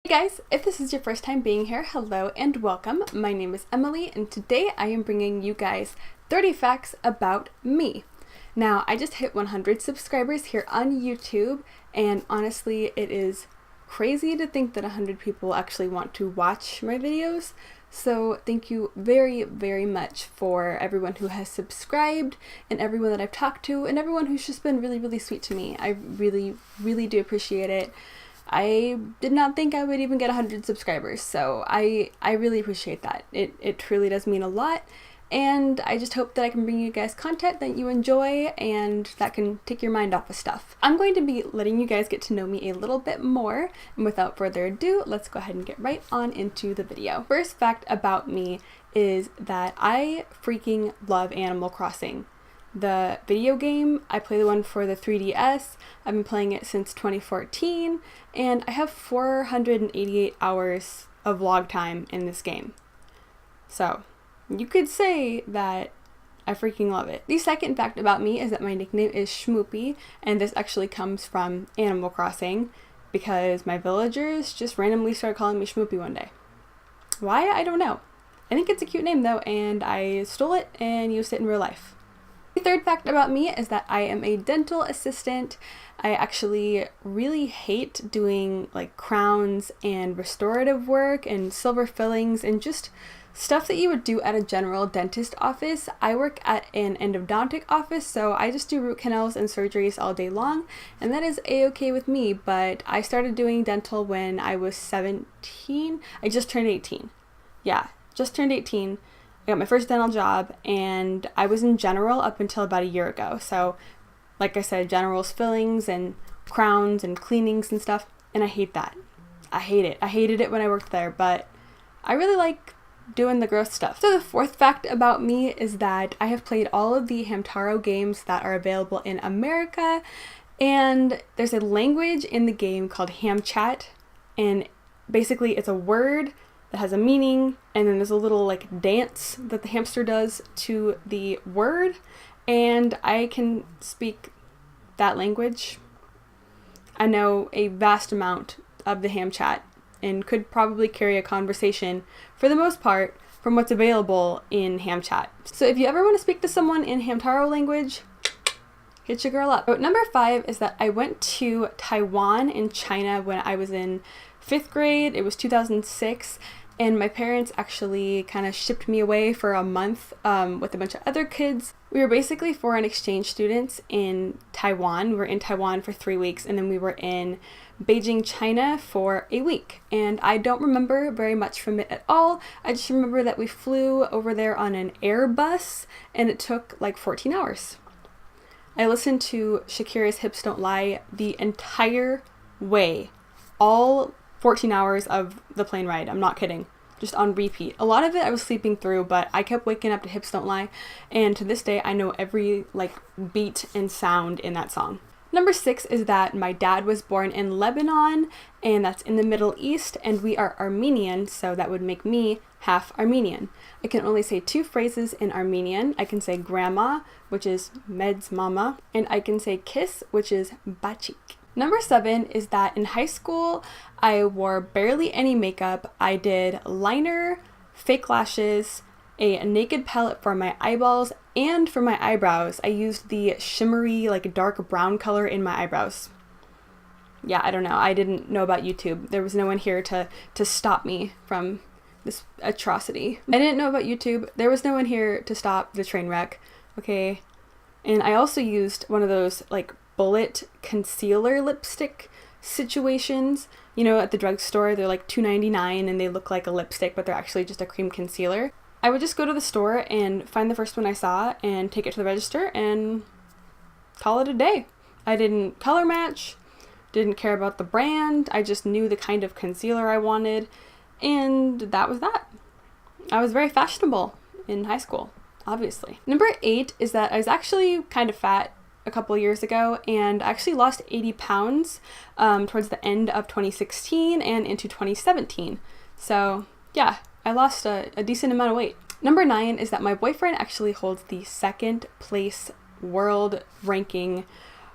Hey guys, if this is your first time being here, hello and welcome. My name is Emily and today I am bringing you guys 30 facts about me. Now, I just hit 100 subscribers here on YouTube and honestly it is crazy to think that 100 people actually want to watch my videos. So thank you very, very much for everyone who has subscribed and everyone that I've talked to and everyone who's just been really, really sweet to me. I really, really do appreciate it. I did not think I would even get 100 subscribers, so I really appreciate that. It truly does mean a lot, and I just hope that I can bring you guys content that you enjoy and that can take your mind off of stuff. I'm going to be letting you guys get to know me a little bit more, and without further ado, let's go ahead and get right on into the video. First fact about me is that I freaking love Animal Crossing. The video game, I play the one for the 3DS. I've been playing it since 2014 and I have 488 hours of log time in this game. So you could say that I freaking love it. The second fact about me is that my nickname is Schmoopy, and this actually comes from Animal Crossing because my villagers just randomly started calling me Schmoopy one day. Why? I don't know. I think it's a cute name though, and I stole it and used it in real life. The third fact about me is that I am a dental assistant. I actually really hate doing like crowns and restorative work and silver fillings and just stuff that you would do at a general dentist office. I work at an endodontic office, so I just do root canals and surgeries all day long, and that is a-okay with me, but I started doing dental when I was 17. I just turned 18. Yeah, just turned 18. I got my first dental job and I was in general up until about a year ago. So like I said, general's fillings and crowns and cleanings and stuff, and I hate that. I hate it. I hated it when I worked there, but I really like doing the gross stuff. So the fourth fact about me is that I have played all of the Hamtaro games that are available in America, and there's a language in the game called Hamchat, and basically it's a word that has a meaning, and then there's a little like dance that the hamster does to the word, and I can speak that language. I know a vast amount of the Hamchat and could probably carry a conversation for the most part from what's available in Hamchat. So if you ever want to speak to someone in Hamtaro language, hit your girl up. So number 5 is that I went to Taiwan in China when I was in 5th grade. It was 2006, and my parents actually kind of shipped me away for a month with a bunch of other kids. We were basically foreign exchange students in Taiwan. We were in Taiwan for 3 weeks, and then we were in Beijing, China for a week. And I don't remember very much from it at all. I just remember that we flew over there on an Airbus, and it took like 14 hours. I listened to Shakira's Hips Don't Lie the entire way. All 14 hours of the plane ride. I'm not kidding. Just on repeat. A lot of it I was sleeping through, but I kept waking up to Hips Don't Lie, and to this day I know every like beat and sound in that song. Number 6 is that my dad was born in Lebanon, and that's in the Middle East, and we are Armenian, so that would make me half Armenian. I can only say 2 phrases in Armenian. I can say grandma, which is med's mama, and I can say kiss, which is bachik. Number 7 is that in high school, I wore barely any makeup. I did liner, fake lashes, a naked palette for my eyeballs, and for my eyebrows, I used the shimmery, like dark brown color in my eyebrows. Yeah, I don't know. I didn't know about YouTube. There was no one here to stop me from this atrocity. I didn't know about YouTube. There was no one here to stop the train wreck. Okay. And I also used one of those like bullet concealer lipstick situations. You know, at the drugstore, they're like $2.99 and they look like a lipstick, but they're actually just a cream concealer. I would just go to the store and find the first one I saw and take it to the register and call it a day. I didn't color match, didn't care about the brand. I just knew the kind of concealer I wanted, and that was that. I was very fashionable in high school, obviously. Number 8 is that I was actually kind of fat a couple years ago, and I actually lost 80 pounds towards the end of 2016 and into 2017. So yeah, I lost a decent amount of weight. Number 9 is that my boyfriend actually holds the 2nd place world ranking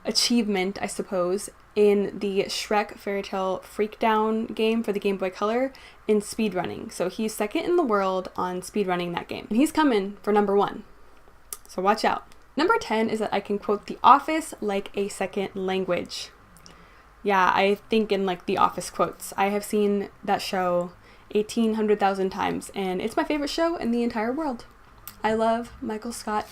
achievement, I suppose, in the Shrek Fairy Tale Freakdown game for the Game Boy Color in speedrunning. So he's second in the world on speedrunning that game. And he's coming for number 1. So watch out. Number 10 is that I can quote The Office like a second language. Yeah, I think in like The Office quotes. I have seen that show 1,800,000 times, and it's my favorite show in the entire world. I love Michael Scott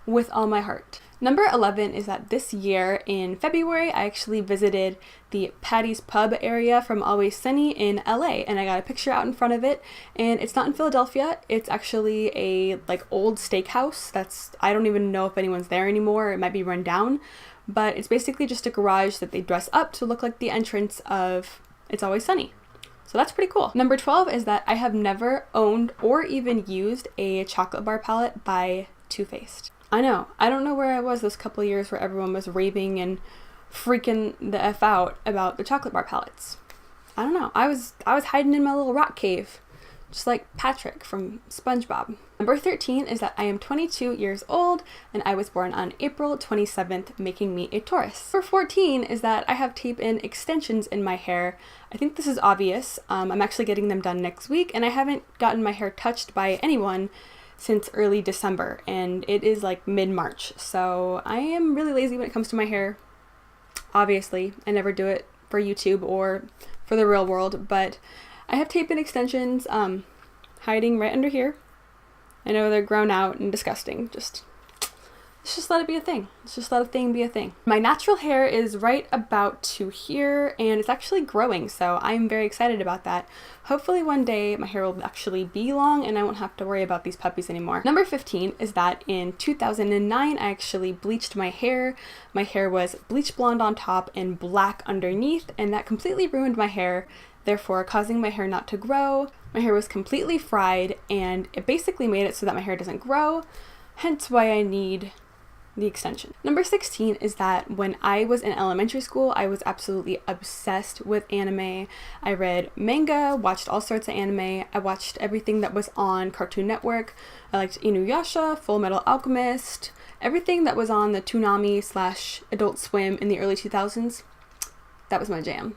with all my heart. Number 11 is that this year in February, I actually visited the Patty's Pub area from Always Sunny in LA, and I got a picture out in front of it, and it's not in Philadelphia. It's actually a like old steakhouse that's, I don't even know if anyone's there anymore. It might be run down, but it's basically just a garage that they dress up to look like the entrance of It's Always Sunny. So that's pretty cool. Number 12 is that I have never owned or even used a chocolate bar palette by TooFaced. I know. I don't know where I was those couple of years where everyone was raving and freaking the F out about the chocolate bar palettes. I don't know. I was hiding in my little rock cave, just like Patrick from SpongeBob. Number 13 is that I am 22 years old and I was born on April 27th, making me a Taurus. Number 14 is that I have tape-in extensions in my hair. I think this is obvious. I'm actually getting them done next week, and I haven't gotten my hair touched by anyone since early December, and it is like mid-March, so I am really lazy when it comes to my hair. Obviously, I never do it for YouTube or for the real world, but I have tape-in extensions hiding right under here. I know they're grown out and disgusting. Let's just let it be a thing. Let's just let a thing be a thing. My natural hair is right about to here, and it's actually growing, so I'm very excited about that. Hopefully one day my hair will actually be long and I won't have to worry about these puppies anymore. Number 15 is that in 2009 I actually bleached my hair. My hair was bleach blonde on top and black underneath, and that completely ruined my hair, therefore causing my hair not to grow. My hair was completely fried, and it basically made it so that my hair doesn't grow, hence why I need the extension. Number 16 is that when I was in elementary school, I was absolutely obsessed with anime. I read manga, watched all sorts of anime. I watched everything that was on Cartoon Network. I liked Inuyasha, Full Metal Alchemist, everything that was on the Toonami / Adult Swim in the early 2000s. That was my jam.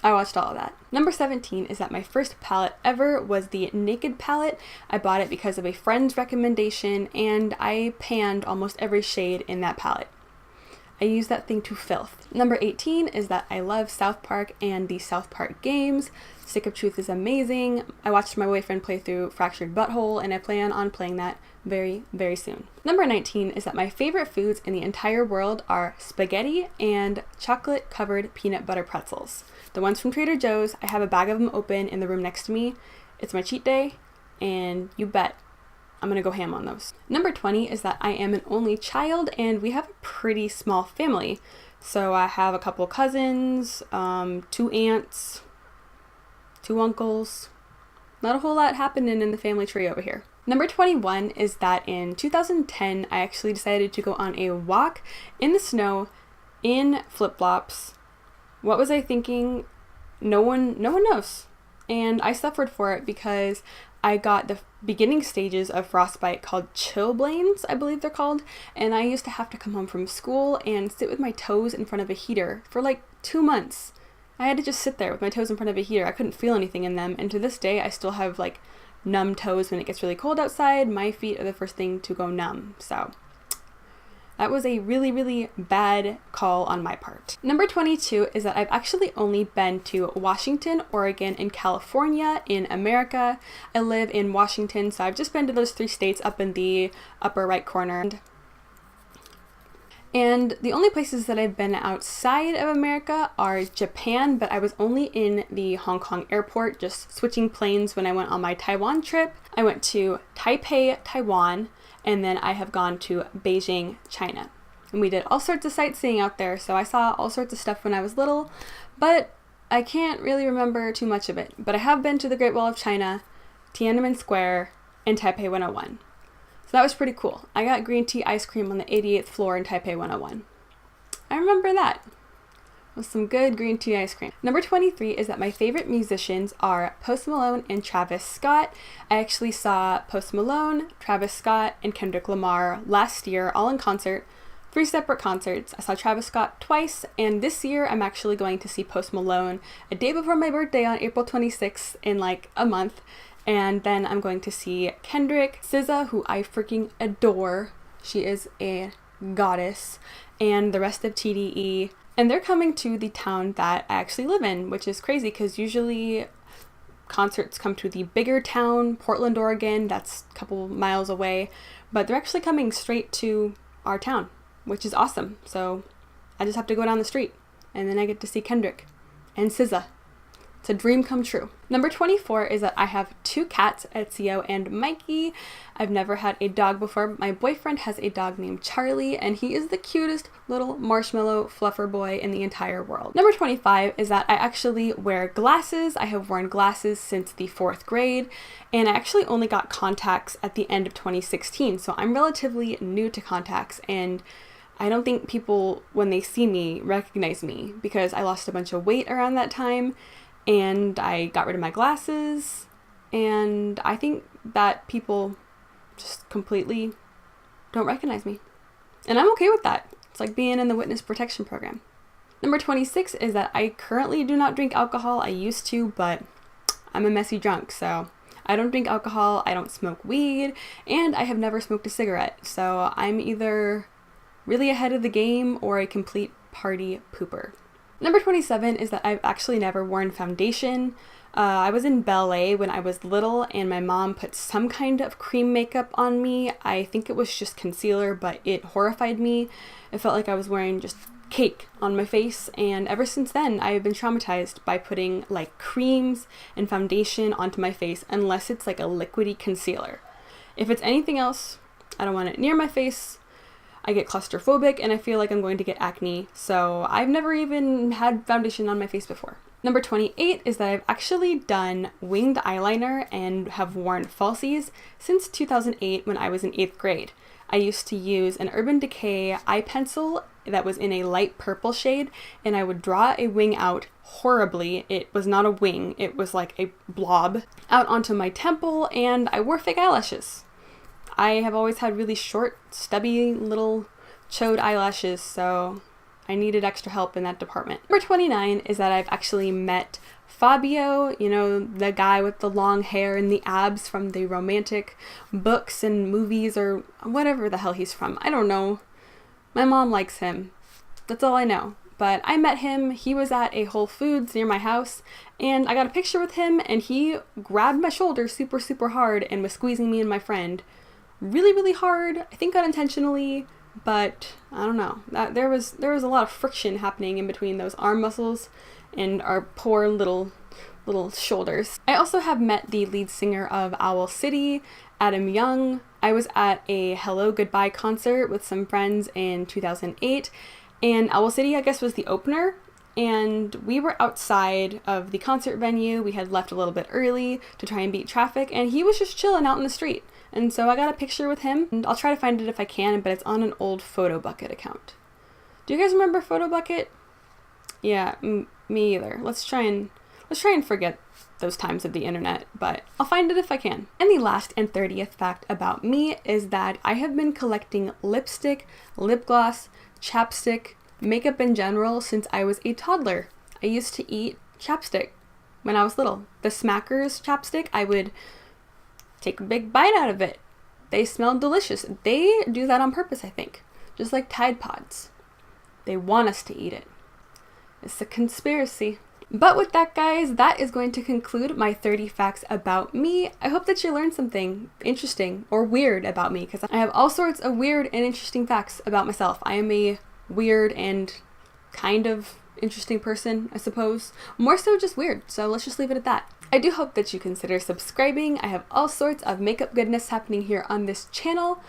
I watched all of that. Number 17 is that my first palette ever was the Naked palette. I bought it because of a friend's recommendation, and I panned almost every shade in that palette. I used that thing to filth. Number 18 is that I love South Park and the South Park games. Stick of Truth is amazing. I watched my boyfriend play through Fractured Butthole, and I plan on playing that very, very soon. Number 19 is that my favorite foods in the entire world are spaghetti and chocolate covered peanut butter pretzels. The ones from Trader Joe's, I have a bag of them open in the room next to me. It's my cheat day, and you bet I'm gonna go ham on those. Number 20 is that I am an only child, and we have a pretty small family. So I have a couple cousins, 2 aunts, 2 uncles. Not a whole lot happening in the family tree over here. Number 21 is that in 2010, I actually decided to go on a walk in the snow in flip-flops. What was I thinking? No one knows. And I suffered for it because I got the beginning stages of frostbite called chilblains, I believe they're called, and I used to have to come home from school and sit with my toes in front of a heater for like 2 months. I had to just sit there with my toes in front of a heater. I couldn't feel anything in them, and to this day I still have like numb toes when it gets really cold outside. My feet are the first thing to go numb, so that was a really, really bad call on my part. Number 22 is that I've actually only been to Washington, Oregon, and California in America. I live in Washington, so I've just been to those 3 states up in the upper right corner. And the only places that I've been outside of America are Japan, but I was only in the Hong Kong airport, just switching planes when I went on my Taiwan trip. I went to Taipei, Taiwan, and then I have gone to Beijing, China. And we did all sorts of sightseeing out there, so I saw all sorts of stuff when I was little, but I can't really remember too much of it. But I have been to the Great Wall of China, Tiananmen Square, and Taipei 101. So that was pretty cool. I got green tea ice cream on the 88th floor in Taipei 101. I remember that. With some good green tea ice cream. Number 23 is that my favorite musicians are Post Malone and Travis Scott. I actually saw Post Malone, Travis Scott, and Kendrick Lamar last year, all in concert. 3 separate concerts. I saw Travis Scott twice, and this year I'm actually going to see Post Malone a day before my birthday on April 26th in like a month. And then I'm going to see Kendrick, SZA, who I freaking adore. She is a goddess, and the rest of TDE. And they're coming to the town that I actually live in, which is crazy because usually concerts come to the bigger town, Portland, Oregon, that's a couple miles away, but they're actually coming straight to our town, which is awesome. So I just have to go down the street and then I get to see Kendrick and SZA. It's a dream come true. Number 24 is that I have 2 cats, Ezio and Mikey. I've never had a dog before. My boyfriend has a dog named Charlie, and he is the cutest little marshmallow fluffer boy in the entire world. Number 25 is that I actually wear glasses. I have worn glasses since the 4th grade, and I actually only got contacts at the end of 2016, so I'm relatively new to contacts, and I don't think people, when they see me, recognize me because I lost a bunch of weight around that time. And I got rid of my glasses, and I think that people just completely don't recognize me. And I'm okay with that. It's like being in the witness protection program. Number 26 is that I currently do not drink alcohol. I used to, but I'm a messy drunk, so I don't drink alcohol, I don't smoke weed, and I have never smoked a cigarette. So I'm either really ahead of the game or a complete party pooper. Number 27 is that I've actually never worn foundation. I was in ballet when I was little, and my mom put some kind of cream makeup on me. I think it was just concealer, but it horrified me. It felt like I was wearing just cake on my face, and ever since then I have been traumatized by putting like creams and foundation onto my face unless it's like a liquidy concealer. If it's anything else, I don't want it near my face. I get claustrophobic and I feel like I'm going to get acne, so I've never even had foundation on my face before. Number 28 is that I've actually done winged eyeliner and have worn falsies since 2008 when I was in 8th grade. I used to use an Urban Decay eye pencil that was in a light purple shade, and I would draw a wing out horribly. It was not a wing, it was like a blob out onto my temple, and I wore fake eyelashes. I have always had really short, stubby, little chode eyelashes, so I needed extra help in that department. Number 29 is that I've actually met Fabio, you know, the guy with the long hair and the abs from the romantic books and movies or whatever the hell he's from. I don't know. My mom likes him. That's all I know. But I met him, he was at a Whole Foods near my house, and I got a picture with him, and he grabbed my shoulder super, super hard and was squeezing me and my friend really, really hard, I think unintentionally, but I don't know. There was a lot of friction happening in between those arm muscles and our poor little shoulders. I also have met the lead singer of Owl City, Adam Young. I was at a Hello Goodbye concert with some friends in 2008, and Owl City, I guess, was the opener, and we were outside of the concert venue. We had left a little bit early to try and beat traffic, and he was just chilling out in the street. And so I got a picture with him, and I'll try to find it if I can, but it's on an old Photobucket account. Do you guys remember Photobucket? Yeah, me either. Let's try and forget those times of the internet, but I'll find it if I can. And the last and 30th fact about me is that I have been collecting lipstick, lip gloss, chapstick, makeup in general since I was a toddler. I used to eat chapstick when I was little. The Smackers chapstick, I would take a big bite out of it. They smell delicious. They do that on purpose, I think. Just like Tide Pods. They want us to eat it. It's a conspiracy. But with that, guys, that is going to conclude my 30 facts about me. I hope that you learned something interesting or weird about me, because I have all sorts of weird and interesting facts about myself. I am a weird and kind of interesting person, I suppose. More so just weird, so let's just leave it at that. I do hope that you consider subscribing. I have all sorts of makeup goodness happening here on this channel.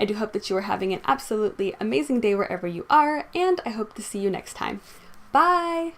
I do hope that you are having an absolutely amazing day wherever you are, and I hope to see you next time. Bye!